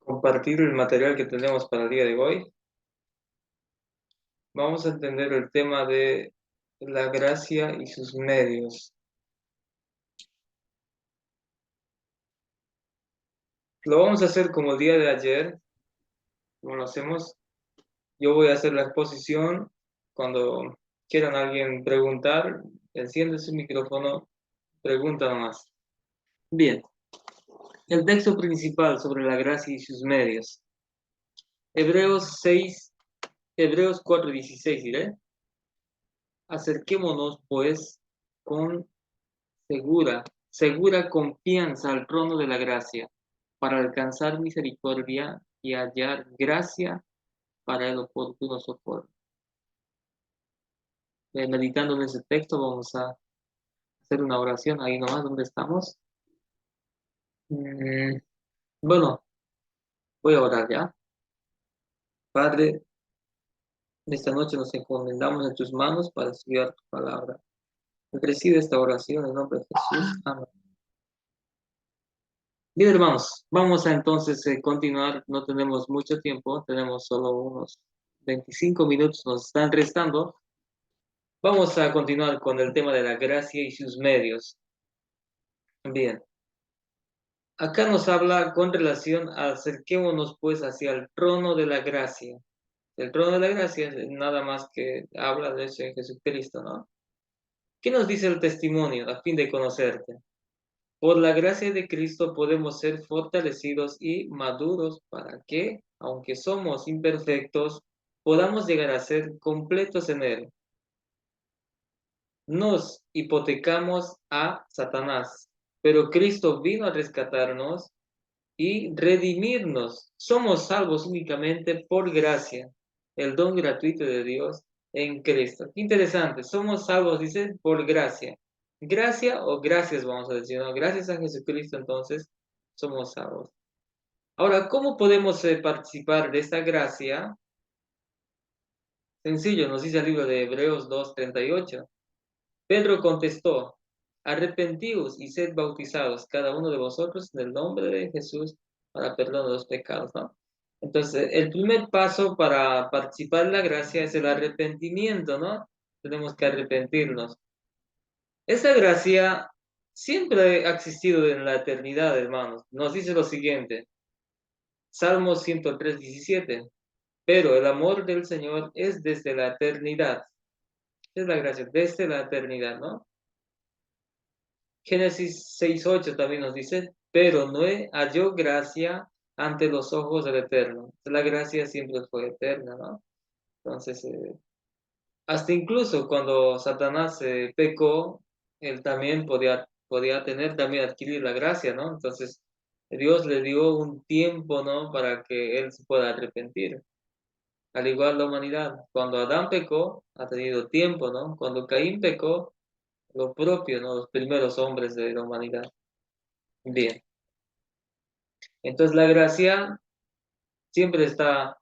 compartir el material que tenemos para el día de hoy. Vamos a entender el tema de la gracia y sus medios. Lo vamos a hacer como el día de ayer, como lo hacemos. Yo voy a hacer la exposición. Cuando quieran alguien preguntar, enciende su micrófono, pregunta nomás. Bien, el texto principal sobre la gracia y sus medios. Hebreos 6, Hebreos 4:16, diré. Acerquémonos, pues, con segura confianza al trono de la gracia, para alcanzar misericordia y hallar gracia para el oportuno socorro. Meditando en ese texto, vamos a hacer una oración ahí nomás donde estamos. Bueno, voy a orar ya. Padre, esta noche nos encomendamos en tus manos para estudiar tu palabra. Recibe esta oración en nombre de Jesús. Amén. Bien, hermanos, vamos a entonces continuar. No tenemos mucho tiempo, tenemos solo unos 25 minutos, nos están restando. Vamos a continuar con el tema de la gracia y sus medios. Bien, acá nos habla con relación a acerquémonos pues hacia el trono de la gracia. El trono de la gracia es nada más que habla de eso en Jesucristo, ¿no? ¿Qué nos dice el testimonio a fin de conocerte? Por la gracia de Cristo podemos ser fortalecidos y maduros para que, aunque somos imperfectos, podamos llegar a ser completos en Él. Nos hipotecamos a Satanás, pero Cristo vino a rescatarnos y redimirnos. Somos salvos únicamente por gracia, el don gratuito de Dios en Cristo. Qué interesante, somos salvos, dice, por gracia. Gracia o gracias, vamos a decir, ¿no? Gracias a Jesucristo, entonces, somos salvos. Ahora, ¿cómo podemos participar de esta gracia? Sencillo, nos dice el libro de Hebreos 2:38. Pedro contestó, arrepentíos y sed bautizados cada uno de vosotros en el nombre de Jesús para perdón de los pecados, ¿no? Entonces, el primer paso para participar en la gracia es el arrepentimiento, ¿no? Tenemos que arrepentirnos. Esa gracia siempre ha existido en la eternidad, hermanos. Nos dice lo siguiente, Salmo 103:17, pero el amor del Señor es desde la eternidad. Es la gracia, desde la eternidad, ¿no? Génesis 6:8 también nos dice, pero Noé halló gracia ante los ojos del Eterno. La gracia siempre fue eterna, ¿no? Entonces, hasta incluso cuando Satanás pecó, él también podía tener, también adquirir la gracia, ¿no? Entonces, Dios le dio un tiempo, ¿no? Para que él se pueda arrepentir. Al igual la humanidad, cuando Adán pecó, ha tenido tiempo, ¿no? Cuando Caín pecó, lo propio, ¿no? Los primeros hombres de la humanidad. Bien. Entonces la gracia siempre está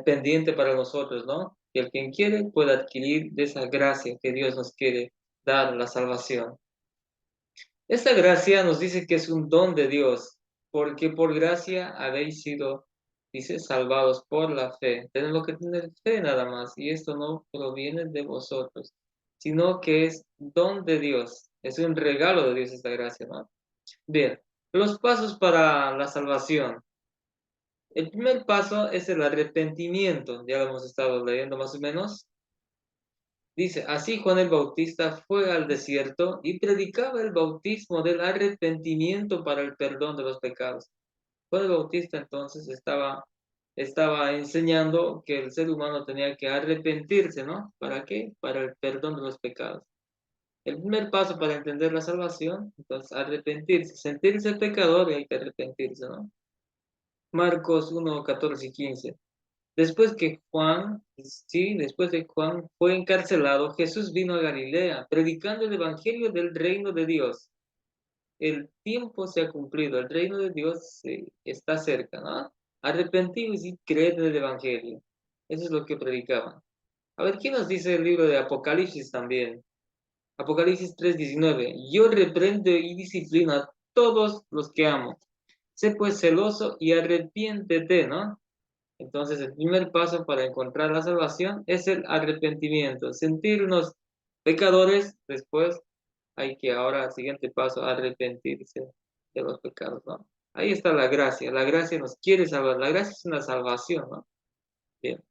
pendiente para nosotros, ¿no? Y el quien quiere puede adquirir de esa gracia que Dios nos quiere dar, la salvación. Esta gracia nos dice que es un don de Dios, porque por gracia habéis sido, dice, salvados por la fe. Tenemos que tener fe nada más, y esto no proviene de vosotros, sino que es don de Dios. Es un regalo de Dios esta gracia, ¿no? Bien, los pasos para la salvación. El primer paso es el arrepentimiento, ya lo hemos estado leyendo más o menos. Dice, así Juan el Bautista fue al desierto y predicaba el bautismo del arrepentimiento para el perdón de los pecados. Juan el Bautista entonces estaba enseñando que el ser humano tenía que arrepentirse, ¿no? ¿Para qué? Para el perdón de los pecados. El primer paso para entender la salvación, entonces arrepentirse, sentirse pecador y hay que arrepentirse, ¿no? Marcos 1:14 y 15. Después de Juan fue encarcelado, Jesús vino a Galilea, predicando el evangelio del reino de Dios. El tiempo se ha cumplido, el reino de Dios está cerca, ¿no? Arrepentidos y creed en el evangelio. Eso es lo que predicaban. A ver, ¿qué nos dice el libro de Apocalipsis también? Apocalipsis 3:19. Yo reprendo y disciplino a todos los que amo. Sé pues celoso y arrepiéntete, ¿no? Entonces, el primer paso para encontrar la salvación es el arrepentimiento, sentirnos pecadores, después hay que ahora, el siguiente paso, arrepentirse de los pecados, ¿no? Ahí está la gracia nos quiere salvar, la gracia es una salvación, ¿no? Bien.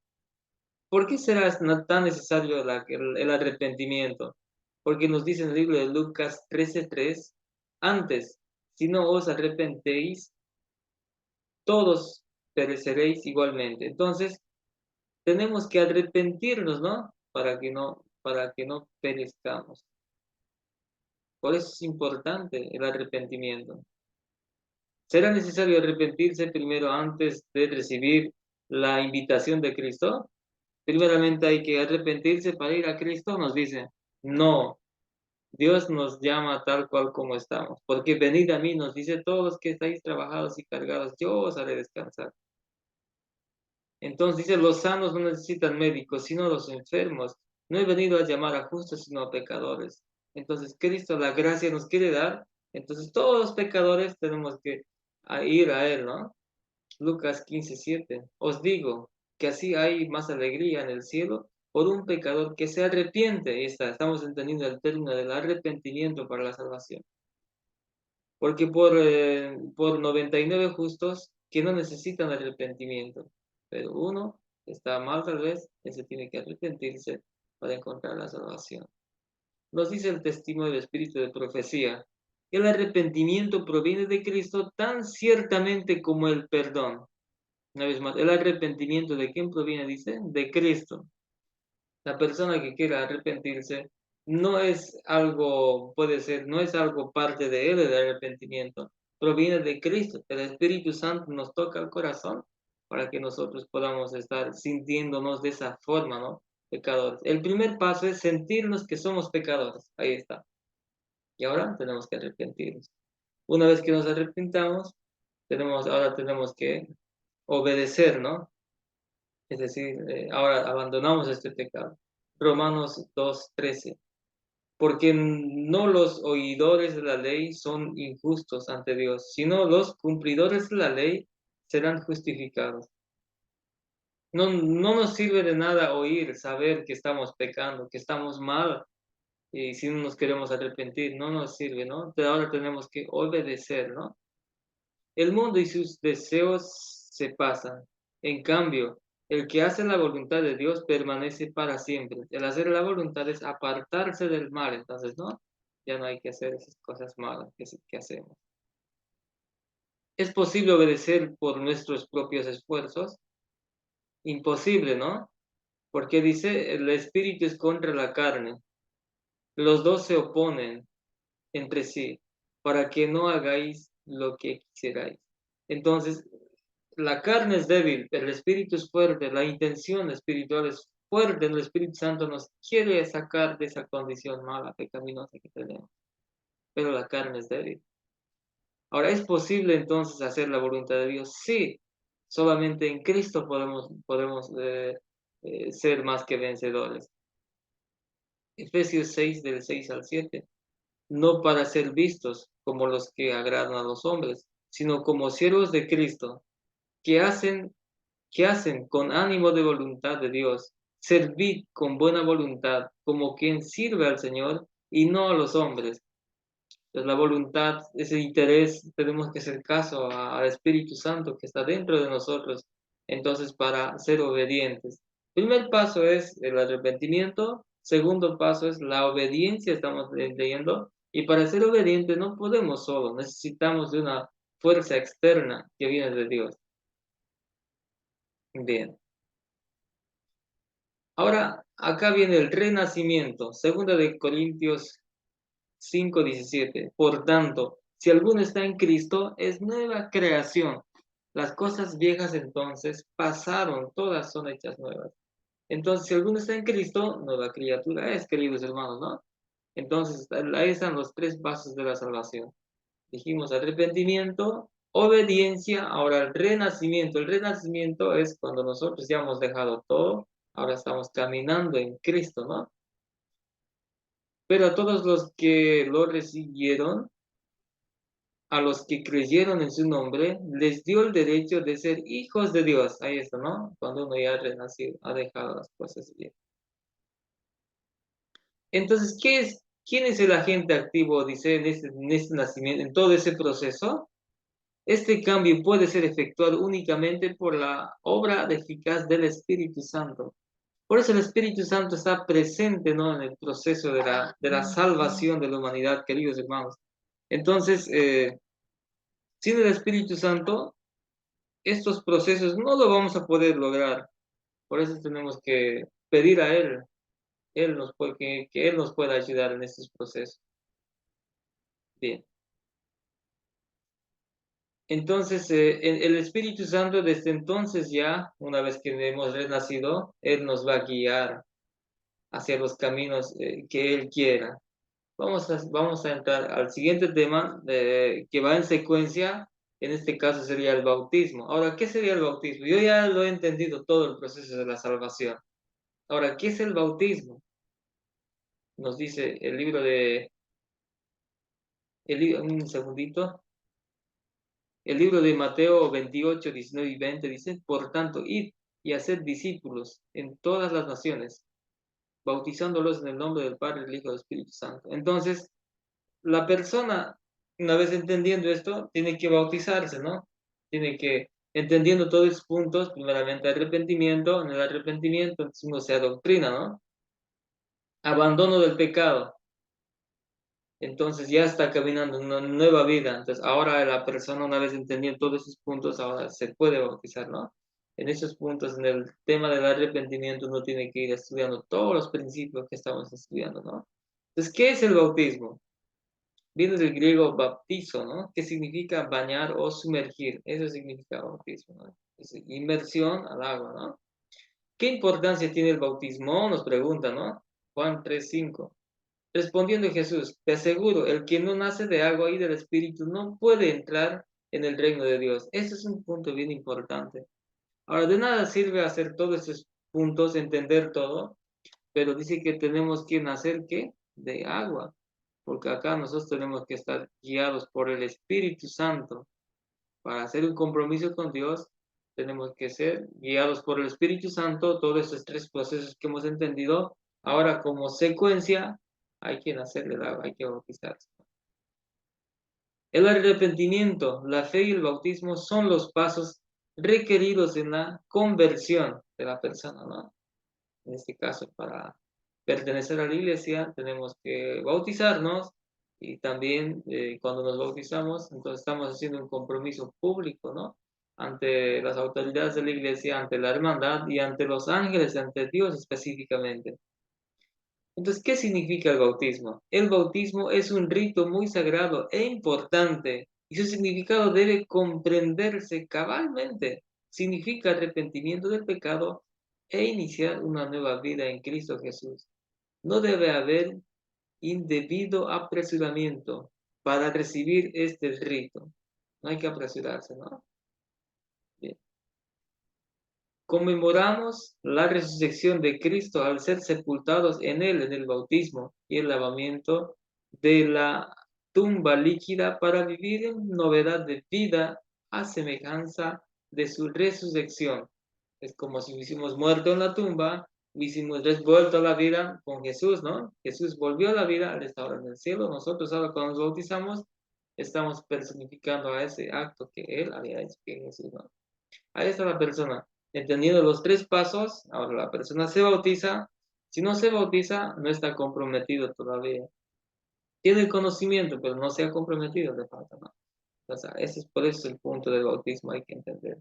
¿Por qué será tan necesario el arrepentimiento? Porque nos dice en el libro de Lucas 13:3, antes, si no os arrepentéis, todos pereceréis igualmente. Entonces, tenemos que arrepentirnos, ¿no? Para que no perezcamos. Por eso es importante el arrepentimiento. ¿Será necesario arrepentirse primero antes de recibir la invitación de Cristo? Primeramente hay que arrepentirse para ir a Cristo, nos dice. No, Dios nos llama tal cual como estamos. Porque venid a mí, nos dice, todos los que estáis trabajados y cargados, yo os haré descansar. Entonces dice, los sanos no necesitan médicos, sino los enfermos. No he venido a llamar a justos, sino a pecadores. Entonces Cristo, la gracia nos quiere dar. Entonces todos los pecadores tenemos que ir a Él, ¿no? Lucas 15:7. Os digo que así hay más alegría en el cielo por un pecador que se arrepiente. Y estamos entendiendo el término del arrepentimiento para la salvación. Porque por 99 justos que no necesitan arrepentimiento, pero uno está mal tal vez, ese tiene que arrepentirse para encontrar la salvación. Nos dice el testimonio del Espíritu de profecía, el arrepentimiento proviene de Cristo tan ciertamente como el perdón. Una vez más, el arrepentimiento de quién proviene, dice, de Cristo. La persona que quiera arrepentirse no es algo, puede ser, no es algo parte de él, el arrepentimiento, proviene de Cristo. El Espíritu Santo nos toca el corazón para que nosotros podamos estar sintiéndonos de esa forma, ¿no? Pecadores. El primer paso es sentirnos que somos pecadores. Ahí está. Y ahora tenemos que arrepentirnos. Una vez que nos arrepintamos, ahora tenemos que obedecer, ¿no? Es decir, ahora abandonamos este pecado. Romanos 2:13. Porque no los oidores de la ley son injustos ante Dios, sino los cumplidores de la ley serán justificados. No nos sirve de nada oír, saber que estamos pecando, que estamos mal, y si no nos queremos arrepentir, no nos sirve, ¿no? Pero ahora tenemos que obedecer, ¿no? El mundo y sus deseos se pasan. En cambio, el que hace la voluntad de Dios permanece para siempre. El hacer la voluntad es apartarse del mal, entonces, ¿no? Ya no hay que hacer esas cosas malas que hacemos. ¿Es posible obedecer por nuestros propios esfuerzos? Imposible, ¿no? Porque dice, el espíritu es contra la carne. Los dos se oponen entre sí para que no hagáis lo que quisierais. Entonces, la carne es débil, el espíritu es fuerte, la intención espiritual es fuerte, el Espíritu Santo nos quiere sacar de esa condición mala, pecaminosa que tenemos, pero la carne es débil. Ahora, ¿es posible entonces hacer la voluntad de Dios? Sí, solamente en Cristo podemos ser más que vencedores. Efesios 6, del 6 al 7. No para ser vistos como los que agradan a los hombres, sino como siervos de Cristo, que hacen con ánimo de voluntad de Dios, servid con buena voluntad, como quien sirve al Señor y no a los hombres. Entonces, la voluntad, ese interés, tenemos que hacer caso al Espíritu Santo que está dentro de nosotros, entonces para ser obedientes. Primer paso es el arrepentimiento, segundo paso es la obediencia, estamos leyendo, y para ser obedientes no podemos solo, necesitamos de una fuerza externa que viene de Dios. Bien. Ahora, acá viene el renacimiento, segunda de Corintios 5:17. Por tanto, si alguno está en Cristo, es nueva creación. Las cosas viejas entonces pasaron, todas son hechas nuevas. Entonces, si alguno está en Cristo, nueva criatura es, queridos hermanos, ¿no? Entonces, ahí están los tres pasos de la salvación. Dijimos arrepentimiento, obediencia, ahora el renacimiento. El renacimiento es cuando nosotros ya hemos dejado todo, ahora estamos caminando en Cristo, ¿no? Pero a todos los que lo recibieron, a los que creyeron en su nombre, les dio el derecho de ser hijos de Dios. Ahí está, ¿no? Cuando uno ya ha renacido, ha dejado las cosas bien. Entonces, ¿quién es el agente activo, dice, en este nacimiento, en todo ese proceso? Este cambio puede ser efectuado únicamente por la obra eficaz del Espíritu Santo. Por eso el Espíritu Santo está presente, ¿no?, en el proceso de la salvación de la humanidad, queridos hermanos. Entonces, sin el Espíritu Santo, estos procesos no lo vamos a poder lograr. Por eso tenemos que pedir a Él que Él nos pueda ayudar en estos procesos. Bien. Entonces, el Espíritu Santo desde entonces ya, una vez que hemos renacido, Él nos va a guiar hacia los caminos que Él quiera. Vamos a entrar al siguiente tema que va en secuencia. En este caso sería el bautismo. Ahora, ¿qué sería el bautismo? Yo ya lo he entendido todo el proceso de la salvación. Ahora, ¿qué es el bautismo? Nos dice el libro un segundito. El libro de Mateo 28, 19 y 20 dice: por tanto, id y haced discípulos en todas las naciones, bautizándolos en el nombre del Padre, del Hijo y del Espíritu Santo. Entonces, la persona, una vez entendiendo esto, tiene que bautizarse, ¿no? Tiene que, entendiendo todos esos puntos, primeramente arrepentimiento, en el arrepentimiento entonces uno se adoctrina, ¿no? Abandono del pecado, entonces ya está caminando una nueva vida. Entonces ahora la persona, una vez entendiendo todos esos puntos, ahora se puede bautizar, ¿no? En esos puntos, en el tema del arrepentimiento, uno tiene que ir estudiando todos los principios que estamos estudiando, ¿no? Entonces, ¿qué es el bautismo? Viene del griego baptizo, ¿no? Que significa bañar o sumergir. Eso significa bautismo, ¿no? Es inmersión al agua, ¿no? ¿Qué importancia tiene el bautismo? Nos pregunta, ¿no? Juan 3:5. Respondiendo Jesús: te aseguro, el que no nace de agua y del Espíritu no puede entrar en el reino de Dios. Este es un punto bien importante. Ahora, de nada sirve hacer todos esos puntos, entender todo, pero dice que tenemos que nacer, ¿qué? De agua, porque acá nosotros tenemos que estar guiados por el Espíritu Santo. Para hacer un compromiso con Dios, tenemos que ser guiados por el Espíritu Santo, todos estos tres procesos que hemos entendido. Ahora, como secuencia, hay que nacer del agua, hay que bautizarse. El arrepentimiento, la fe y el bautismo son los pasos requeridos en la conversión de la persona, ¿no? En este caso, para pertenecer a la iglesia, tenemos que bautizarnos y también cuando nos bautizamos, entonces estamos haciendo un compromiso público, ¿no? Ante las autoridades de la iglesia, ante la hermandad y ante los ángeles, ante Dios específicamente. Entonces, ¿qué significa el bautismo? El bautismo es un rito muy sagrado e importante y su significado debe comprenderse cabalmente. Significa arrepentimiento del pecado e iniciar una nueva vida en Cristo Jesús. No debe haber indebido apresuramiento para recibir este rito. No hay que apresurarse, ¿no? Bien. Conmemoramos la resurrección de Cristo al ser sepultados en Él en el bautismo y el lavamiento de la tumba líquida para vivir en novedad de vida a semejanza de su resurrección. Es como si hubiésemos muerto en la tumba, hubiésemos vuelto a la vida con Jesús, ¿no? Jesús volvió a la vida, Él está ahora en el cielo. Nosotros ahora cuando nos bautizamos estamos personificando a ese acto que Él había hecho, que Jesús, ¿no? Ahí está la persona, entendiendo los tres pasos. Ahora la persona se bautiza. Si no se bautiza, no está comprometido todavía. Tiene el conocimiento, pero no se ha comprometido, le falta, ¿no? O sea, por eso es el punto del bautismo, hay que entender.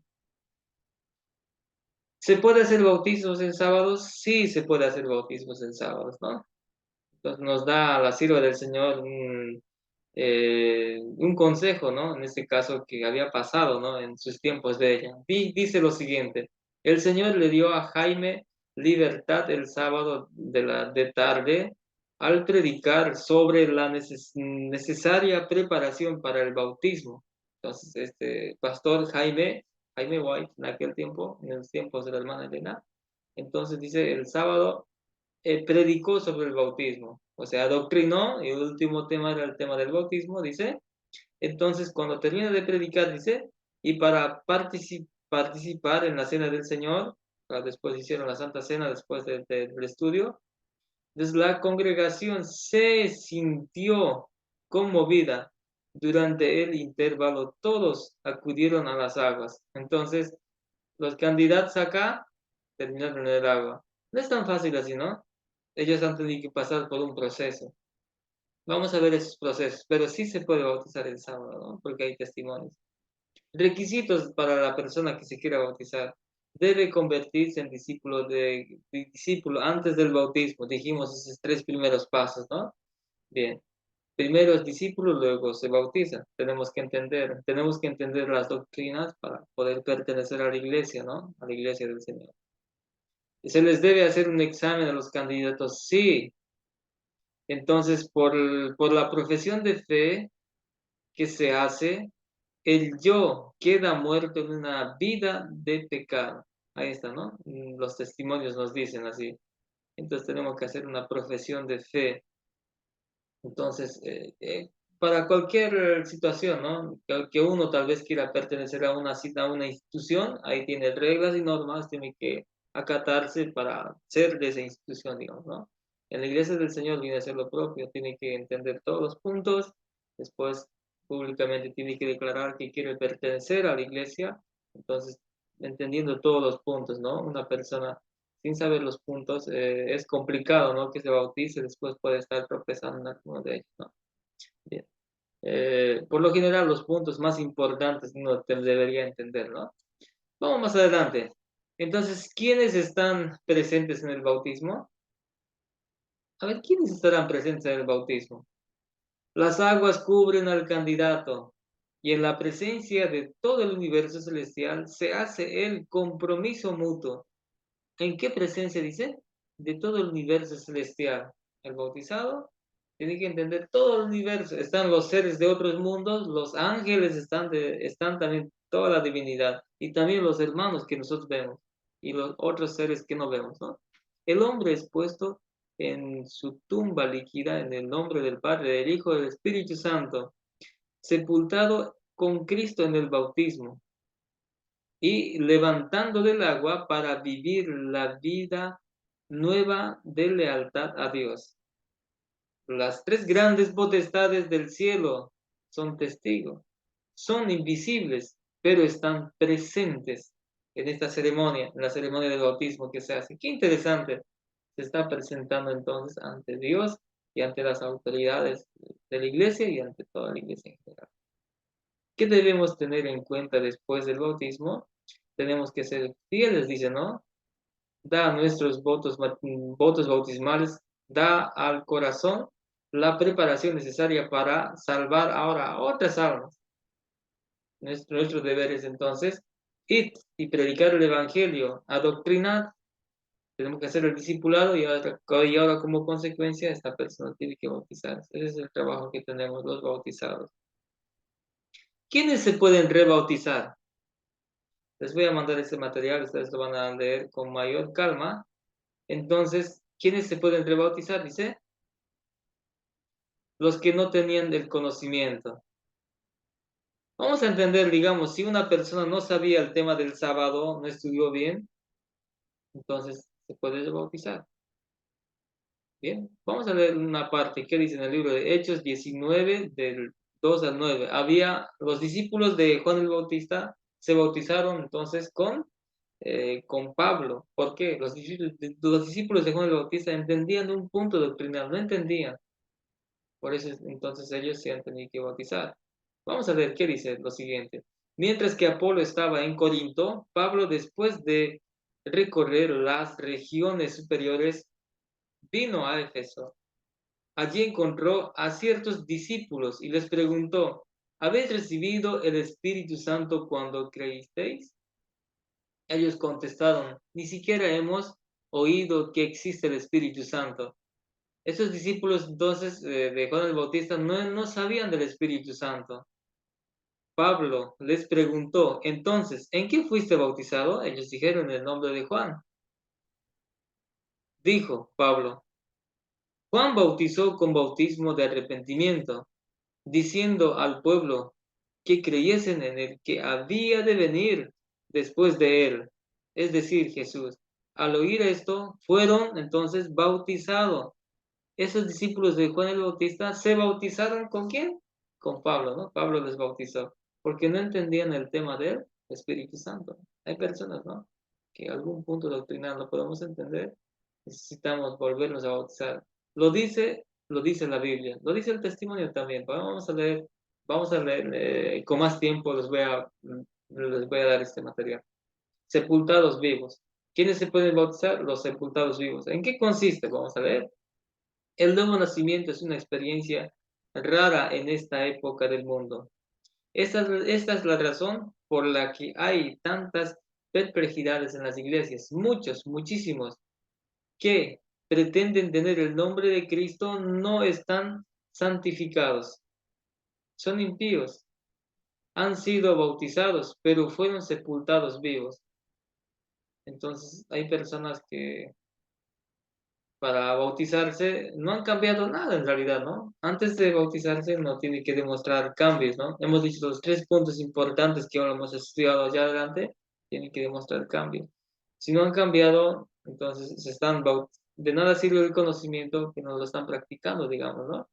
¿Se puede hacer bautismos en sábados? Sí, se puede hacer bautismos en sábados, ¿no? Entonces nos da la sierva del Señor un consejo, ¿no? En este caso que había pasado, ¿no? En sus tiempos de ella. Dice lo siguiente: el Señor le dio a Jaime libertad el sábado de tarde al predicar sobre la necesaria preparación para el bautismo. Entonces, este pastor Jaime White, en aquel tiempo, en los tiempos de la hermana Elena, entonces dice, el sábado predicó sobre el bautismo, o sea, adoctrinó, y el último tema era el tema del bautismo, dice, Entonces, cuando termina de predicar, dice, y para participar en la cena del Señor, después hicieron la Santa Cena después del estudio, entonces la congregación se sintió conmovida. Durante el intervalo, todos acudieron a las aguas. Entonces, los candidatos acá terminaron en el agua. No es tan fácil así, ¿no? Ellos han tenido que pasar por un proceso. Vamos a ver esos procesos, pero sí se puede bautizar el sábado, ¿no? Porque hay testimonios. Requisitos para la persona que se quiera bautizar. Debe convertirse en discípulo antes del bautismo. Dijimos esos tres primeros pasos, ¿no? Bien. Primero es discípulo, luego se bautiza. Tenemos que entender las doctrinas para poder pertenecer a la iglesia, ¿no? A la iglesia del Señor. ¿Se les debe hacer un examen a los candidatos? Sí. Entonces, por la profesión de fe que se hace, el yo queda muerto en una vida de pecado. Ahí está, ¿no? Los testimonios nos dicen así. Entonces tenemos que hacer una profesión de fe. Entonces, para cualquier situación, ¿no? Que uno tal vez quiera pertenecer a una institución, ahí tiene reglas y normas, tiene que acatarse para ser de esa institución, digamos, ¿no? En la iglesia del Señor viene a ser lo propio, tiene que entender todos los puntos, después públicamente tiene que declarar que quiere pertenecer a la iglesia, entonces entendiendo todos los puntos, ¿no? Una persona sin saber los puntos, es complicado, ¿no? Que se bautice, después puede estar tropezando en alguno de ellos, ¿no? Bien. Por lo general, los puntos más importantes uno debería entender, ¿no? Vamos más adelante. Entonces, ¿quiénes están presentes en el bautismo? A ver, ¿quiénes estarán presentes en el bautismo? Las aguas cubren al candidato y en la presencia de todo el universo celestial se hace el compromiso mutuo. ¿En qué presencia dice? De todo el universo celestial. El bautizado tiene que entender todo el universo. Están los seres de otros mundos, los ángeles están también toda la divinidad y también los hermanos que nosotros vemos y los otros seres que no vemos, ¿no? El hombre es puesto en su tumba líquida en el nombre del Padre, del Hijo y del Espíritu Santo, sepultado con Cristo en el bautismo y levantando del agua para vivir la vida nueva de lealtad a Dios. Las tres grandes potestades del cielo son testigos, son invisibles, pero están presentes en esta ceremonia, en la ceremonia del bautismo que se hace. Qué interesante, se está presentando entonces ante Dios y ante las autoridades de la iglesia y ante toda la iglesia en general. ¿Qué debemos tener en cuenta después del bautismo? Tenemos que ser fieles, dice, ¿no? Da nuestros votos bautismales, da al corazón la preparación necesaria para salvar ahora a otras almas. Nuestro deber es entonces ir y predicar el Evangelio, adoctrinar, tenemos que hacer el discipulado y ahora como consecuencia esta persona tiene que bautizarse. Ese es el trabajo que tenemos los bautizados. ¿Quiénes se pueden rebautizar? Les voy a mandar ese material, ustedes lo van a leer con mayor calma. Entonces, ¿quiénes se pueden rebautizar? Dice, los que no tenían el conocimiento. Vamos a entender, digamos, si una persona no sabía el tema del sábado, no estudió bien, entonces se puede rebautizar. Bien, vamos a leer una parte que dice en el libro de Hechos 19, del 2 al 9. Los discípulos de Juan el Bautista se bautizaron entonces con Pablo. ¿Por qué? Los discípulos de Juan el Bautista entendían un punto doctrinal, no entendían. Por eso entonces ellos se han tenido que bautizar. Vamos a ver qué dice lo siguiente. Mientras que Apolo estaba en Corinto, Pablo, después de recorrer las regiones superiores, vino a Éfeso. Allí encontró a ciertos discípulos y les preguntó, ¿habéis recibido el Espíritu Santo cuando creísteis? Ellos contestaron, ni siquiera hemos oído que existe el Espíritu Santo. Estos discípulos entonces de Juan el Bautista no sabían del Espíritu Santo. Pablo les preguntó, entonces, ¿en qué fuiste bautizado? Ellos dijeron en el nombre de Juan. Dijo Pablo, Juan bautizó con bautismo de arrepentimiento, diciendo al pueblo que creyesen en el que había de venir después de él, es decir, Jesús. Al oír esto, fueron entonces bautizados. Esos discípulos de Juan el Bautista se bautizaron ¿con quién? Con Pablo, ¿no? Pablo les bautizó, porque no entendían el tema del Espíritu Santo. Hay personas, ¿no? Que algún punto doctrinal no podemos entender, necesitamos volvernos a bautizar. Lo dice la Biblia, lo dice el testimonio también. Vamos a leer con más tiempo les voy a dar este material. Sepultados vivos. ¿Quiénes se pueden bautizar? Los sepultados vivos. ¿En qué consiste? Vamos a leer. El nuevo nacimiento es una experiencia rara en esta época del mundo. Esta es la razón por la que hay tantas perplejidades en las iglesias. Muchísimos que pretenden tener el nombre de Cristo no están santificados. Son impíos. Han sido bautizados, pero fueron sepultados vivos. Entonces hay personas que para bautizarse no han cambiado nada en realidad, ¿no? Antes de bautizarse no tiene que demostrar cambios, ¿no? Hemos dicho los 3 puntos importantes que ahora hemos estudiado allá adelante, tienen que demostrar cambios. Si no han cambiado, entonces de nada sirve el conocimiento que no lo están practicando, digamos, ¿no?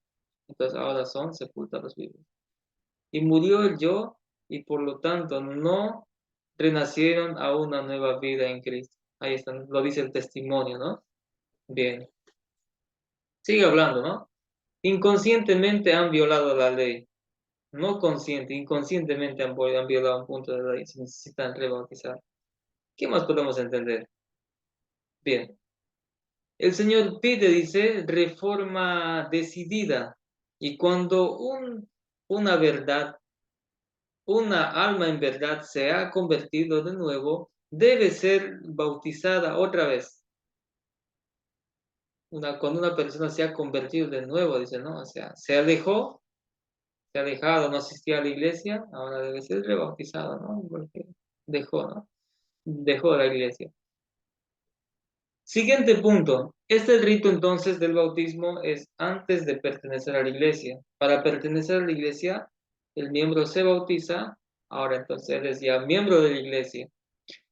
Entonces ahora son sepultados vivos. Y murió el yo y por lo tanto no renacieron a una nueva vida en Cristo. Ahí está, lo dice el testimonio, ¿no? Bien. Sigue hablando, ¿no? Inconscientemente han violado la ley. No consciente, inconscientemente han violado un punto de la ley. Se necesitan rebautizar. ¿Qué más podemos entender? Bien. El Señor pide, dice, reforma decidida. Y cuando una verdad, una alma en verdad se ha convertido de nuevo, debe ser bautizada otra vez. Cuando una persona se ha convertido de nuevo, dice, ¿no? O sea, se ha dejado, no asistía a la iglesia, ahora debe ser rebautizado, ¿no? Porque dejó, ¿no? Dejó la iglesia. Siguiente punto. Este rito entonces del bautismo es antes de pertenecer a la iglesia. Para pertenecer a la iglesia, el miembro se bautiza, ahora entonces él es ya miembro de la iglesia.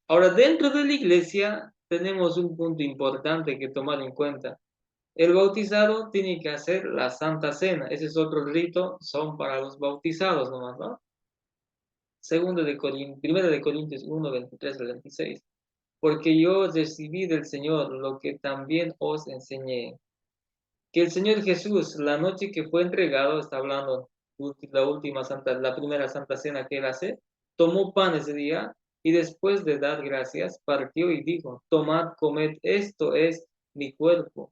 Ahora, dentro de la iglesia tenemos un punto importante que tomar en cuenta. El bautizado tiene que hacer la Santa Cena. Ese es otro rito, son para los bautizados nomás, ¿no? Primera de Corintios 1, 23 al 26. Porque yo recibí del Señor lo que también os enseñé. Que el Señor Jesús, la noche que fue entregado, está hablando la primera santa cena que él hace, tomó pan ese día y después de dar gracias, partió y dijo, tomad, comed, esto es mi cuerpo,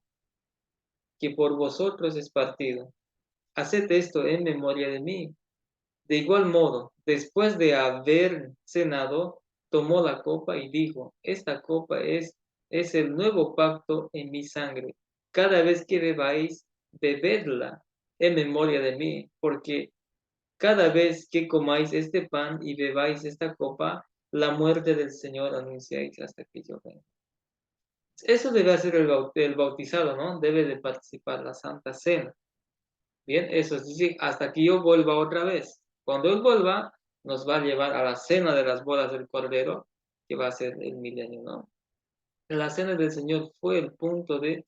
que por vosotros es partido. Haced esto en memoria de mí. De igual modo, después de haber cenado, tomó la copa y dijo, esta copa es el nuevo pacto en mi sangre. Cada vez que bebáis, bebedla en memoria de mí, porque cada vez que comáis este pan y bebáis esta copa, la muerte del Señor anunciáis hasta que yo venga. Eso debe hacer el bautizado, ¿no? Debe de participar en la Santa Cena. Bien, eso es decir, hasta que yo vuelva otra vez. Cuando Él vuelva, nos va a llevar a la cena de las bodas del Cordero, que va a ser el milenio, ¿no? La cena del Señor fue el punto de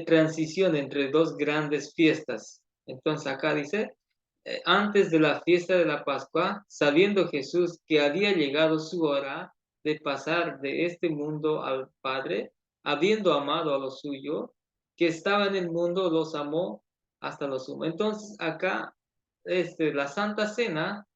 transición entre dos grandes fiestas. Entonces acá dice, antes de la fiesta de la Pascua, sabiendo Jesús que había llegado su hora de pasar de este mundo al Padre, habiendo amado a lo suyo, que estaba en el mundo, los amó hasta lo sumo. Entonces acá, la Santa Cena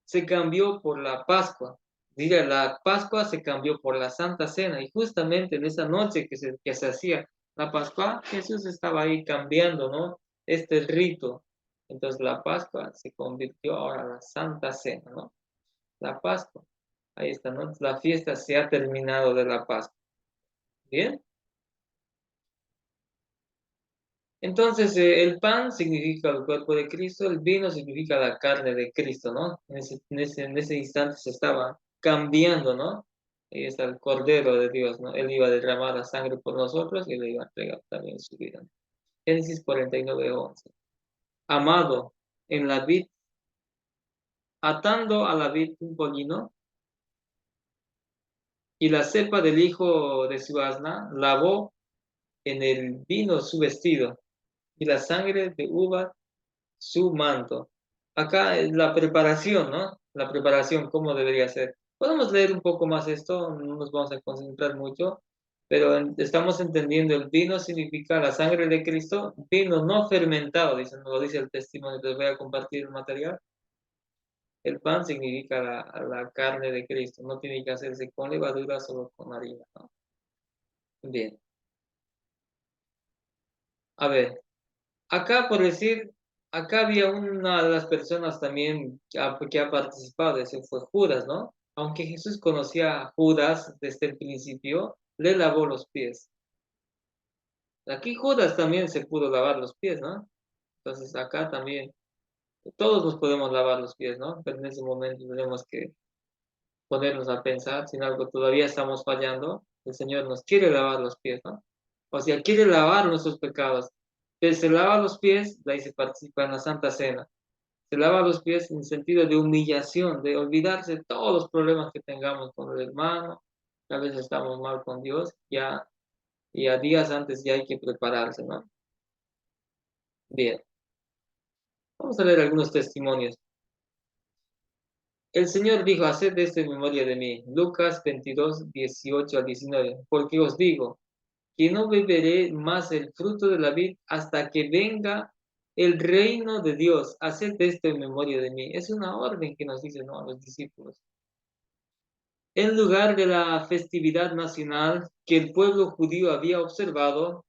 se cambió por la Pascua. Diga, la Pascua se cambió por la Santa Cena y justamente en esa noche que se hacía la Pascua, Jesús estaba ahí cambiando, ¿no? Este rito. Entonces la Pascua se convirtió ahora en la Santa Cena, ¿no? La Pascua. Ahí está, ¿no? La fiesta se ha terminado de la Pascua. ¿Bien? Entonces, el pan significa el cuerpo de Cristo, el vino significa la carne de Cristo, ¿no? En ese instante se estaba cambiando, ¿no? Ahí está el Cordero de Dios, ¿no? Él iba a derramar la sangre por nosotros y le iba a entregar también su vida. Génesis 49:11. Amado, en la vid, atando a la vid un pollino, y la cepa del hijo de su asna lavó en el vino su vestido, y la sangre de uva su manto. Acá es la preparación, ¿no? La preparación, ¿cómo debería ser? Podemos leer un poco más esto, no nos vamos a concentrar mucho, pero estamos entendiendo el vino significa la sangre de Cristo, vino no fermentado, dice, no lo dice el testimonio, les voy a compartir el material. El pan significa la carne de Cristo, no tiene que hacerse con levadura, solo con harina, ¿no? Bien, a ver, acá por decir, acá había una de las personas también que ha participado, ese fue Judas, ¿no? Aunque Jesús conocía a Judas desde el principio, le lavó los pies. Aquí Judas también se pudo lavar los pies, ¿no? Entonces acá también todos nos podemos lavar los pies, ¿no? Pero en ese momento tenemos que ponernos a pensar si en algo todavía estamos fallando, el Señor nos quiere lavar los pies, ¿no? O sea, quiere lavar nuestros pecados. Él se lava los pies, de ahí se participa en la Santa Cena. Se lava los pies en sentido de humillación, de olvidarse de todos los problemas que tengamos con el hermano. A veces estamos mal con Dios, ya, y a días antes ya hay que prepararse, ¿no? Bien, vamos a leer algunos testimonios. El Señor dijo, haced esto en memoria de mí. Lucas 22, 18 al 19. Porque os digo, que no beberé más el fruto de la vid hasta que venga el reino de Dios. Haced esto en memoria de mí. Es una orden que nos dice, ¿no?, a los discípulos. En lugar de la festividad nacional que el pueblo judío había observado,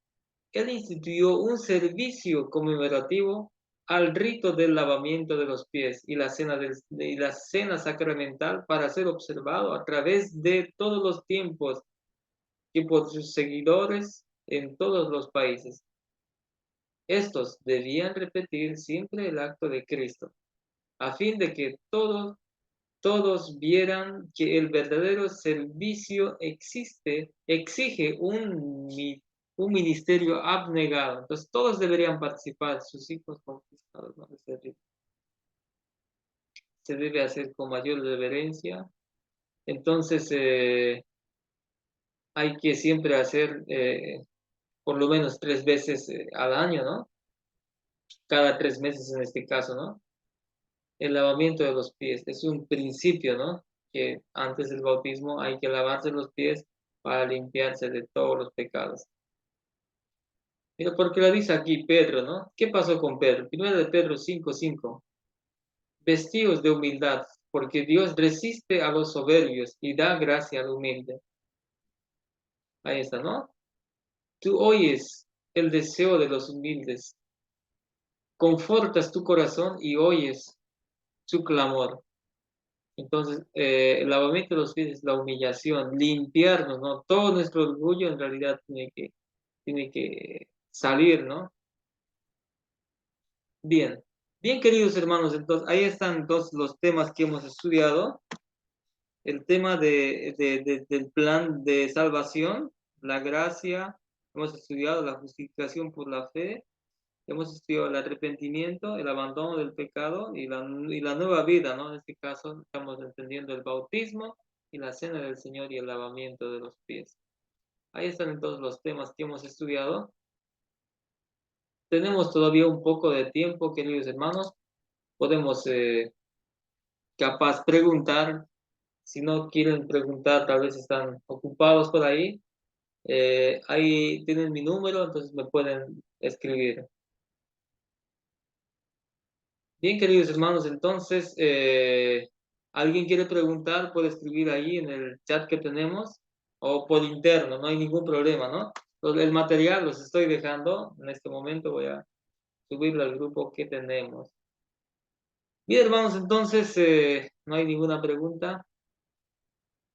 él instituyó un servicio conmemorativo al rito del lavamiento de los pies y la cena sacramental para ser observado a través de todos los tiempos y por sus seguidores en todos los países. Estos debían repetir siempre el acto de Cristo, a fin de que todos vieran que el verdadero servicio exige un ministerio abnegado. Entonces todos deberían participar, sus hijos bautizados, ¿no? Se debe hacer con mayor reverencia. Entonces hay que siempre hacer por lo menos 3 veces al año, ¿no? Cada 3 meses en este caso, ¿no? El lavamiento de los pies es un principio, ¿no? Que antes del bautismo hay que lavarse los pies para limpiarse de todos los pecados. Mira, porque lo dice aquí Pedro, ¿no? ¿Qué pasó con Pedro? Primero de Pedro 5:5. Vestidos de humildad, porque Dios resiste a los soberbios y da gracia al humilde. Ahí está, ¿no? Tú oyes el deseo de los humildes, confortas tu corazón y oyes su clamor. Entonces, el lavamiento de los pies es la humillación, limpiarnos, ¿no? Todo nuestro orgullo en realidad tiene que salir, ¿no? Bien, bien queridos hermanos, entonces ahí están todos los temas que hemos estudiado. El tema del plan de salvación, la gracia, hemos estudiado la justificación por la fe, hemos estudiado el arrepentimiento, el abandono del pecado y la nueva vida, ¿no? En este caso estamos entendiendo el bautismo y la cena del Señor y el lavamiento de los pies. Ahí están todos los temas que hemos estudiado. Tenemos todavía un poco de tiempo, queridos hermanos. Podemos capaz preguntar. Si no quieren preguntar, tal vez están ocupados por ahí. Ahí tienen mi número, entonces me pueden escribir. Bien, queridos hermanos, entonces, ¿alguien quiere preguntar? Puede escribir ahí en el chat que tenemos o por interno, no hay ningún problema, ¿no? Entonces, el material los estoy dejando. En este momento voy a subirlo al grupo que tenemos. Bien, hermanos, entonces, no hay ninguna pregunta.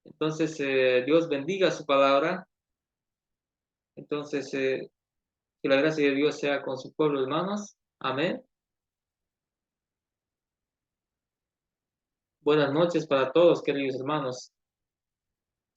Entonces, Dios bendiga su palabra. Entonces, que la gracia de Dios sea con su pueblo, hermanos. Amén. Buenas noches para todos, queridos hermanos.